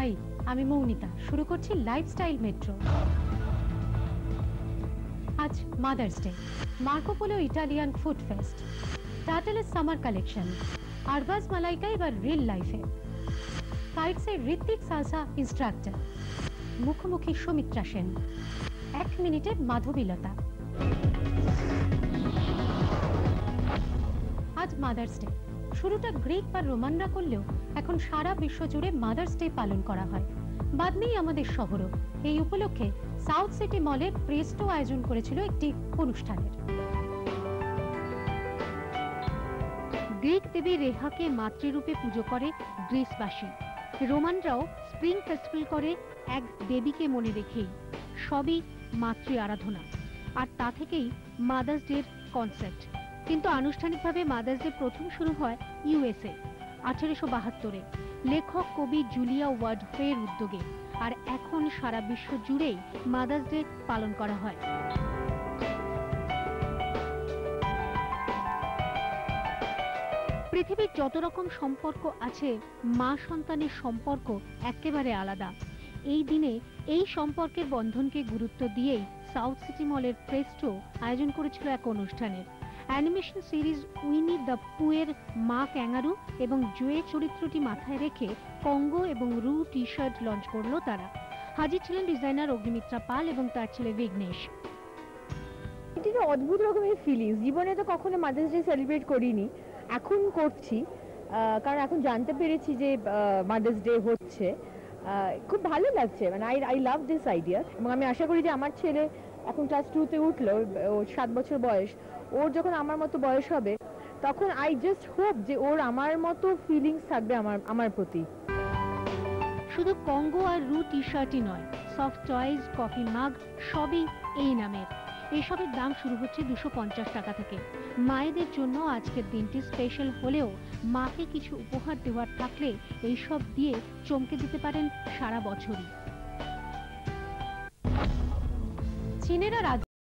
High, আমি মৌনিতা। শুরু করছি লাইফস্টাইল মেট্রো। আজ Mother's Day. Marco Polo Italian food fest, টার্টলের সামার কালেকশন, আরবাজ মালাইকা এবার রিল লাইফে, কাইটসের ঋত্বিক সালসা ইনস্ট্রাক্টর, মুখোমুখি সুমিত্রা সেন, 1 মিনিটে মাধবীলতা। আজ মাদার্স ডে। শুরুটা গ্রিক বা রোমানরা করলেও এখন সারা বিশ্ব জুড়ে মাদার্স ডে পালন করা হয়। বাদ নেই আমাদের শহরও। এই উপলক্ষে সাউথ সিটি মলে প্রেস্টো আয়োজন করেছিল একটি অনুষ্ঠানের। গ্রিক দেবী রেহাকে মাতৃরূপে পুজো করে গ্রিসবাসী। রোমানরাও স্প্রিং ফেস্টিভ্যাল করে এক দেবীকে মনে রেখেই। সবই মাতৃ আরাধনা, আর তা থেকেই মাদার্স ডের কনসেপ্ট। কিন্তু আনুষ্ঠানিকভাবে মাদার্স ডে প্রথম শুরু হয় ইউএসএ 1872-এ লেখক কবি জুলিয়া ওয়ার্ডফের উদ্যোগে, আর এখন সারা বিশ্ব জুড়েই মাদার্স ডে পালন করা হয়। পৃথিবীর যত রকম সম্পর্ক আছে, মা সন্তানের সম্পর্ক একেবারে আলাদা। এই দিনে এই সম্পর্কের বন্ধনকে গুরুত্ব দিয়েই সাউথ সিটি মলের প্রেস্টো আয়োজন করেছিল এক অনুষ্ঠানের। অ্যানিমেশন সিরিজ উইনি দ্য পুয়ের মা ক্যাঙ্গারু এবং জুয়ে চরিত্রটি মাথায় রেখে কঙ্গো এবং রু টি শার্ট লঞ্চ করলো তারা। হাজির ছিলেন ডিজাইনার অগ্নিমিত্রা পাল এবং তার ছেলে বিঘ্নেশ। এটা অদ্ভুত রকমের ফিলিংস। জীবনে তো কখনো মাদার্স ডে সেলিব্রেট করিনি, এখন করছি, কারণ এখন জানতে পেরেছি যে মাদার্স ডে হচ্ছে। খুব ভালো লাগছে, মানে আই লাভ দিস আইডিয়া। এবং আমি আশা করি যে আমার ছেলে এখন ক্লাস 2-তে উঠলো, ওর 7 বছর বয়স, ওর যখন আমার মতো বয়স হবে তখন আই জাস্ট হোপ যে ওর আমার মতো ফিলিংস থাকবে আমার প্রতি। শুধু কঙ্গো আর রু টি শার্টই নয়, সফট টয়েজ, কফি মাগ সবই এই নামের। এসবের দাম শুরু হচ্ছে 250 টাকা থেকে। মায়েদের জন্য আজকের দিনটি স্পেশাল হলেও মাকে কিছু উপহার দেওয়ার থাকলে এইসব দিয়ে চমকে দিতে পারেন সারা বছরই। চীনেরা